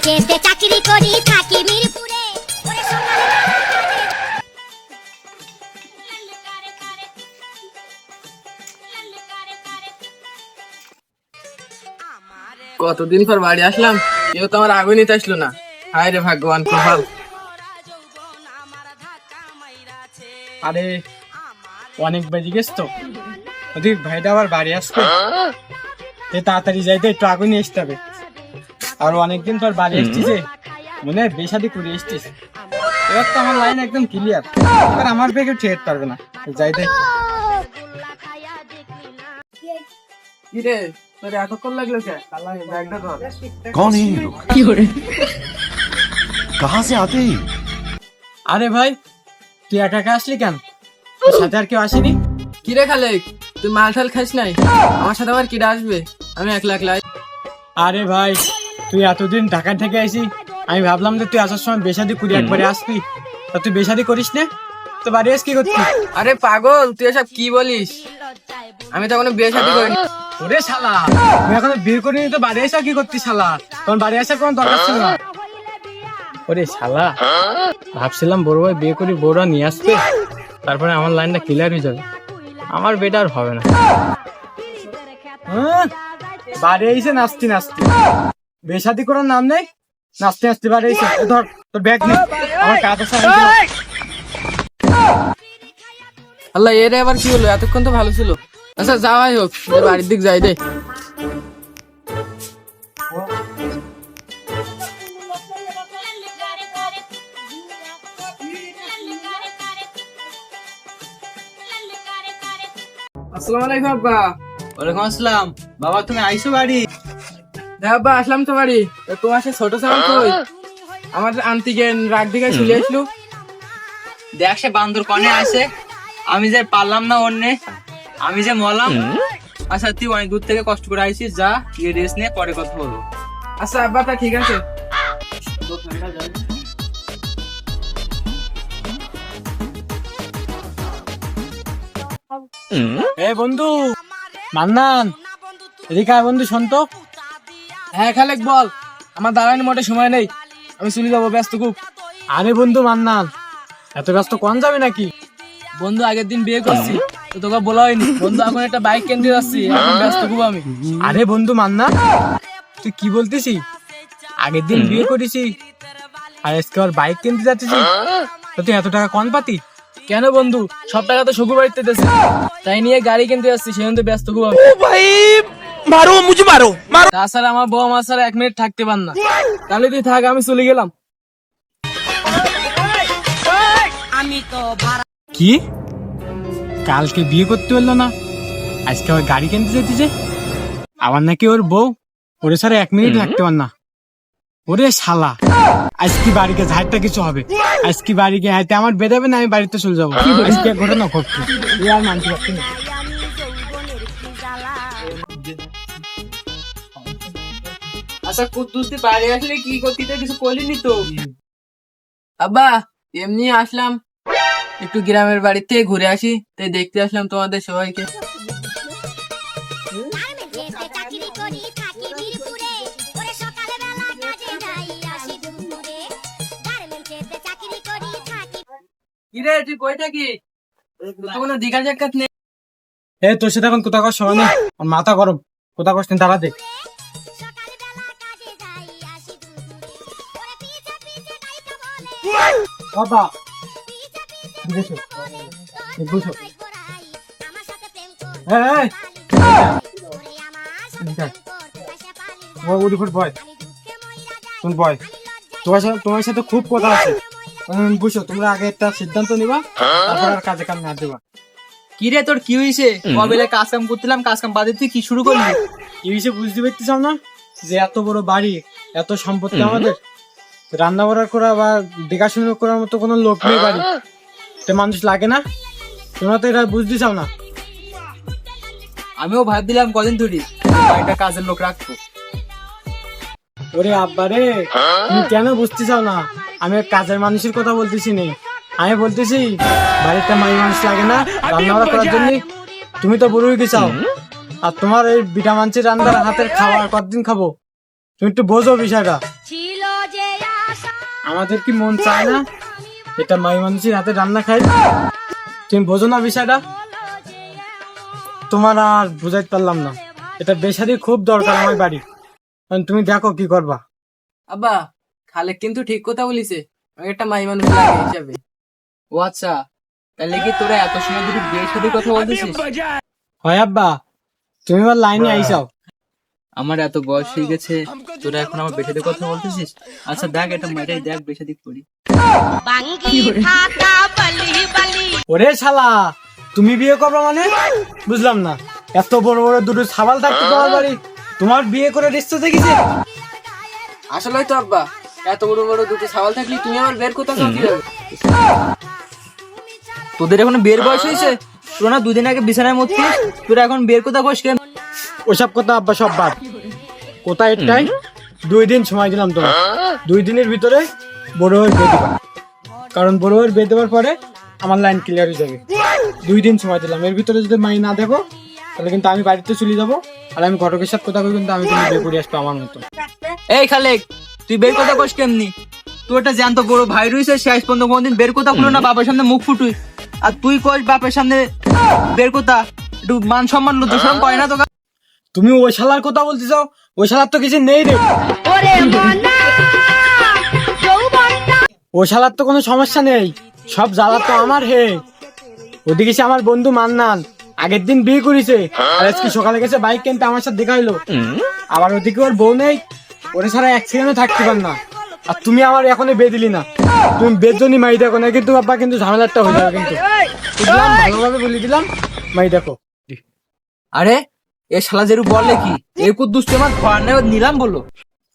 গার্মেন্টসে চাকরি করি থাকি মিরপুরে। কতদিন পর বাড়ি আসলাম, কেউ তো আমার আগে নিতে আসলো না। হায় রে ভাগ্যবান কপাল। আরে অনেক বেজে গেছ তো, ওদের ভাইটা আবার বাড়ি আসবে, তাড়াতাড়ি যাইতে একটু আগুন নিয়ে আসতে হবে। আর অনেকদিন পর বাড়ি এসছিস, মনে হয় বেশাদি করে এসছিস। এবার তো আমার লাইন একদম ক্লিয়ার, এবার আমার বেগে ঠেট পারবে না। যাইতে কি রে, তোর এতক্ষণ লাগলো কে? ব্যাগটা ধর। कौन है ये लोग? कहाँ से आते हैं? আরে ভাই, তুই একা একা আসলি কেন? তোর সাথে আর কেউ আসেনি? কি রে খালেক, তুই মাল ঠাল খাস নাই? আমার সাথে আবার কিরা আসবে? আমি একলা একলা। আরে ভাই, তুই এতদিন ঢাকা থেকে আসি, আমি ভাবলাম যে তুই আসার সময় বেশাদি করি একবারে আসবি, তা তুই বেশাদি করিস না তো বাড়ি আস কি করছিস? আরে পাগল, তুই এসব কি বলিস? আমি তো কোনো বিয়ে শাদী করিনি। ওরে শালা, তুই এখনো বিয়ে করিনি তো বাড়ি আসা কি করতিস শালা? তখন বাড়ি আসার কোনো দরকার ছিল না। ওরে শালা, ভাবছিলাম বড় ভাই বিয়ে করি বড়রা নিয়ে আসবে, তারপরে আমার লাইনটা ক্লিয়ার হয়ে যাবে, আমার বেটা আর হবে না। বাড়ি এসে নাচতি নাচতি, বেশাদি করার নাম নেই, নাচতে নাচতে বাড়ি এসে। ধর তোর ব্যাগ নেই, আমার কাজ আছে। আল্লাহ, এর আবার কি হলো? এতক্ষণ তো ভালো ছিল। আচ্ছা যাওয়াই হোক, বাড়ির দিক যাই দে। আসসালামু আলাইকুম আব্বা। ওয়ালাইকুম আসসালাম। বাবা তুমি আইসো বাড়ি? হ্যাঁ আব্বা, আসলাম তো বাড়ি। তোমার সে ছোট সামান কই? আমার আন্টিগেন রাগ দিকে চলে আসলো। দেখ সে বান্দর কনে আছে, আমি যে পারলাম না অন্যে, আমি যে মলাম। আচ্ছা তুই অনেক দূর থেকে কষ্ট করে আইছিস, যা গিয়ে রেস্ট নে, পরে কথা বলবো। আচ্ছা আব্বা, তা ঠিক আছে। এ বন্ধু মান্নান, এদিকে আয় বন্ধু, শোন তো। হ্যাঁ খালেক বল, আমার দাঁড়ানি মোটে সময় নেই, আমি চলে যাবো, ব্যস্ত খুব। আরে বন্ধু মান্নান, এত ব্যস্ত কোন যাবে নাকি? বন্ধু আগের দিন বিয়ে করছি, তো তোকে বলা হয়নি। বন্ধু এখন একটা বাইক কিনতে যাচ্ছি, এখন ব্যস্ত খুব আমি। আরে বন্ধু মান্নান, তুই কি বলতেছি? আগের দিন বিয়ে করেছি আর আজকে আর বাইক কিনতে যাচ্ছিস, তো তুই এত টাকা কোন পাতি? কেন বন্ধু, সব টাকা তো শকুর বাড়িতে দিয়েছে, তাই নিয়ে গাড়ি কিনতে যাচ্ছি, সেজন্য তো ব্যস্ত খুব আমি। তাছাড়া আমার বউ আমার ছাড়া 1 মিনিট থাকতে পার না। তাহলে তুই থাক, আমি চলে গেলাম। কি কালকে বিয়ে করতে পারলো না, আজকে আবার গাড়ি কিনতে যেতেছে? আবার নাকি ওর বউ ওরে ছাড়া 1 মিনিট থাকতে পার না। ওরে শালা, আজকে বাড়িকে ঝাড়টা কিছু হবে, আজকে বাড়িকে হাইতে আমার বেরাবে না, আমি বাড়িতে চলে যাবো। আজকে ঘটনা ঘটছে, তুই আর মানতে পারছি না। আচ্ছা কুদ্দুস, তুই বাড়ি আসলে কি করতি? কিছু করলিনি তো? আব্বা এমনি আসলাম, একটু গ্রামের বাড়িতে ঘুরে আসি, তাই দেখতে আসলাম তোমাদের সবাইকে। গার্মেন্টসে চাকরি করি থাকি মিরপুরে। ওরে সকালবেলা কাজে যাই আসি দুপুরে। গার্মেন্টসে চাকরি করি থাকি। কিরে তুই কই থাকিস? তো কোনো দিঘা জায়গা নেই? এ তোর সাথে এখন কোথা কর সময় নেই, আমার মাথা গরম, কোথা করছ তারা দেখ। সকালবেলা কাজে যাই আসি দুপুরে। ওরে পিছে পিছে তাই তো বলে। বাবা পিছে পিছে বুঝো ঘোরাই, আমার সাথে প্রেম কর। হ্যাঁ ওরে আমার সাথে প্রেম কর। পয়সা পালির ও উঠি ফুট ভয়, আমি দুঃখে মইরা যাই। তুমি ভয়, তোমার সাথে খুব কথা আছে। বুঝছো, তোমরা আগে একটা সিদ্ধান্ত নিবা, তারপর আর কাজে কাম না দেবা। কি রে তোর কি হয়েছে? কবেলে কাজ কাম করছিলাম, কাজ কাম বাদে তুই কি শুরু করলি? এই বিষয়ে বুঝতে পারতেছ না যে এত বড় বাড়ি, এত সম্পত্তি আমাদের, রান্না বাড়া করা বা দেখাশোনা করার মতো কোনো লোক নেই বাড়ি, তো মানুষ লাগে না? তোমরা তো এটা বুঝতে চাও না। আমিও ভাবছিলাম কদিন ধরে বাড়িটা কাজের লোক রাখবো। ওরে আব্বা রে, তুমি কেন বুঝতে চাও না? আমি কাজের মানুষের কথা বলতেছি নি, আমি বলতেছি বাড়িতে মাই মানুষ লাগে না রান্না বাড়া করার জন্য। তুমি তো বড় হয়ে চাও, আর তোমার এই বিটা মানছি রান্নার হাতের খাবার কতদিন খাবো? তুমি একটু বোঝো বিষয়টা। আমাদের কি মন চায় না এটা মাই মানুষের হাতে রান্না খাই? তুমি বোঝো না বিষয়টা? তোমার আর বুঝাইতে পারলাম না, এটা বেশারি খুব দরকার আমার বাড়ি। কারণ তুমি দেখো কি করবা। আব্বা খালেক কিন্তু ঠিক কথা বলিছে, আমি একটা মাই মানুষ লাগে হিসাবে। ও আচ্ছা, তাহলে কি তোরা এত সময় ধরে বিয়ের সাথে কথা বলতেছিস? হয় আব্বা, তুমি আমার লাইনে আইসাও। আমার এত বয়স হয়ে গেছে, তোরা এখন আমার বেশি কথা বলতেছিস? আচ্ছা দেখ, এটা মেয়েটাই দেখ, বেশি দিক করি। ওরে শালা, তুমি বিয়ে করবে মানে? বুঝলাম না, এত বড় বড় দুটো ছাবাল থাকতো তোমার বাড়ি, তোমার বিয়ে করে রিস্তা দেখেছে? আসলে তো আব্বা, এত বড় বড় দুটো ছাগল থাকলে তুমি আমার বের কোথাও কি হবে? তোদের এখন বিয়ের বয়স হয়েছে? তোরা না দুদিন আগে বিছানায় মরছিস, তোরা এখন বিয়ের কথা কইস কেন? ওসব কথা আব্বা সব বাদ। কোথায় একটাই 2 দিন সময় দিলাম তোমার, 2 দিনের ভিতরে বড় হয়ে বিয়ে দিবা। কারণ বড় হয়ে বিয়ে দেওয়ার পরে আমার লাইন ক্লিয়ার হয়ে যাবে। 2 দিন সময় দিলাম, এর ভিতরে যদি মাই না দেখো তাহলে কিন্তু আমি বাড়িতে চলে যাবো। আর আমি ঘটকের সাথে কথা কই কিন্তু আমি কিন্তু বিয়ে করে আসবো আমার মতো। এই খালেক, তুই বের কথা কইস কেমনি? তুই একটা জ্যান্ত বড় ভাই রয়েছে, শেষ পর্যন্ত কোনদিন বের কথা খুলো না, বাবার সামনে মুখ ফুটুই। আর তুই কইস বাপের সামনে বের কথা? একটু মান সম্মান লজ্জা শরম করে না তো? তুমি ওই শালার কথা বলতে চাও? ওই শালার তো কিছু নেই রে। ওই শালার তো কোনো সমস্যা নেই, সব জ্বালা তো আমার। হে, ওদিকে সে আমার বন্ধু মান্নান আগের দিন বিয়ে করেছে, আর আজকে সকালে গেছে বাইক কিনতে, আমার সাথে দেখা হইলো। আবার ওদিকে ওর বউ নেই, ওরে ছাড়া এক সেকেন্ডও থাকতে পার না। আর তুমি আমার এখনো বিয়ে দিলি না, তুমি বেদজনী মাই দেখো না কিন্তু বাবা, কিন্তু ঝামেলাটা হয়ে যাবে কিন্তু। বুঝলাম, ভালোভাবে বলে দিলাম, মাই দেখো। আরে এ শালা যেরু বলে কি, এর কুদ্দুস আমার ঘর নেই নিলাম বলো।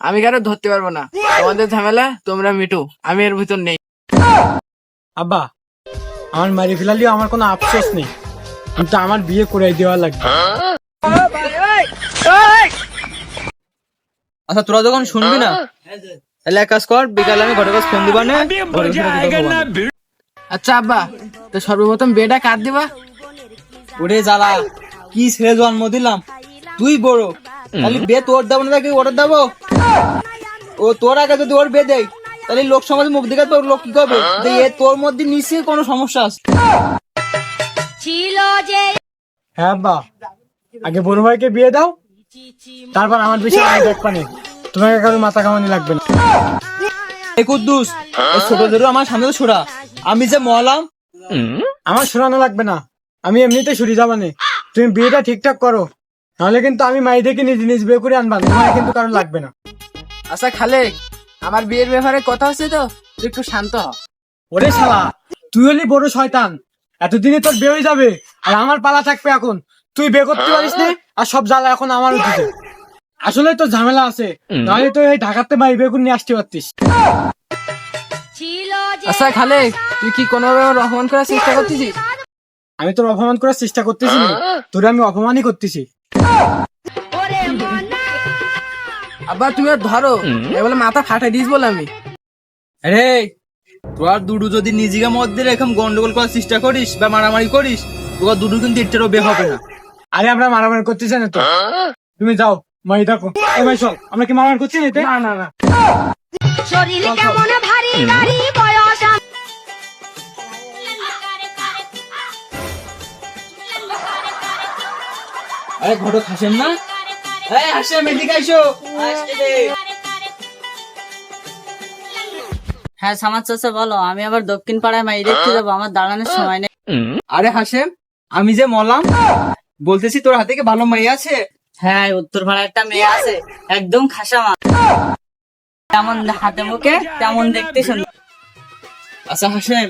আমি কারো ধরতে পারবো না, তোমাদের ঝামেলা তোমরা মিটো, আমি এর ভিতর নেই। আব্বা, আমার মারি ফেলালিও আমার কোনো আফসোস নেই, কিন্তু আমার বিয়ে করে দেওয়া লাগবে। আচ্ছা তোরা যখন শুনবি না, তাহলে এক কাজ কর, বিকালে আমি ঘরের কাছে ফোন দিবা না। আচ্ছা আব্বা, তো সর্বপ্রথম বিয়েটা কার দিবা? ওরে জ্বালা, কি ছেলে জন্ম দিলাম, তুই বড়, তাহলে বিয়ে তোর দেবো না কি ওটার দেবো? ও তোর আগে যদি ওর বিয়ে দেয়, তাহলে লোক সমাজে মুখ দেখে তোর লোক কি করবে? যে এ তোর মধ্যে নিশ্চয়ই কোনো সমস্যা আছে। হ্যাঁ আব্বা, আগে বড় ভাইকে বিয়ে দাও, তারপর আমার বিষয়ে আমি দেখবানি, তোমাকে কারো মাথা কামানি লাগবে না। এই কুদ্দুস, এই ছোট ধরো আমার সামনে তো ছোড়া, আমি যে মলাম। আমার শোনানো লাগবে না, আমি এমনিতে সরে যাবানে। তুমি বিয়েটা ঠিকঠাক করো, নাহলে কিন্তু আমি মাই দেখে নিজ নিজ বিয়ে করে আনবা, তোমার কিন্তু কারো লাগবে না। আচ্ছা খালেক, আমার বিয়ের ব্যাপারে কথা হচ্ছে তো, তুই একটু শান্ত হ। ওরে শালা, তুই হলি বড় শয়তান, এতদিনে তোর বিয়ে হয়ে যাবে আর আমার পালা থাকবে এখন। তুই বিয়ে করতে পারিস না, আর সব জ্বালা এখন আমার উঠেছে। আসলে তো ঝামেলা আছে, নাহলে তো এই ঢাকাতে মাই বিয়ে করে নিয়ে আসতে পারতিস। আচ্ছা খালেক, তুই কি কোনোভাবে আমার অপমান করার চেষ্টা করতেছিস? আমি তোর অপমান করার চেষ্টা করতেছি না, তোর আমি অপমানই করতেছি। আব্বা তুমি আর ধরো, বলে মাথা ফাটাই দিস বলে আমি। আরে তোর দুডু যদি নিজেকে মধ্যে এরকম গন্ডগোল করার চেষ্টা করিস বা মারামারি করিস, তোর দুডু কিন্তু একটারও বিয়ে হবে না। আরে আমরা মারামারি করতেছি না তো, তুমি যাও মাই দেখো। এ ভাই চল, আমরা কি মারামারি করছি না? না না না, শরীর কেমন ভারী ভারী বয়স আরে ঘটক হাসেন না? এই হাসেন, এদিকে আইসো। হ্যাঁ সামাদ চাচা বলো, আমি আবার দক্ষিণ পাড়ায় মাই দেখতে যাবো, আমার দাঁড়ানোর সময় নেই। আরে হাসেম, আমি যে মলাম বলতেছি, তোর হাতে কি ভালো মেয়ে আছে? হ্যাঁ, উত্তর পাড়ায় একটা মেয়ে আছে, একদম খাসা মা, তেমন হাতে মুখে তেমন দেখতে সুন্দর। আচ্ছা হাসেম,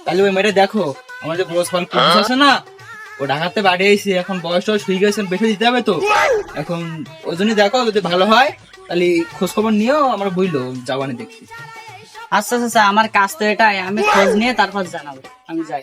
তাহলে ওই মেয়েটা দেখো, আমার যে বড় সাল কুদ্দুস আছে না, ও ঢাকাতে বাড়ি আইসি, এখন বয়স টয়স হয়ে গেছে, বেশি দিতে হবে তো এখন, ওই জন্য দেখো যদি ভালো হয় তাহলে খোঁজ খবর নিয়েও আমরা বইলো যাবানি দেখতে। আচ্ছা চাচা, আমার কাজ তো এটাই, আমি খোঁজ নিয়ে তারপর জানাবো, আমি যাই।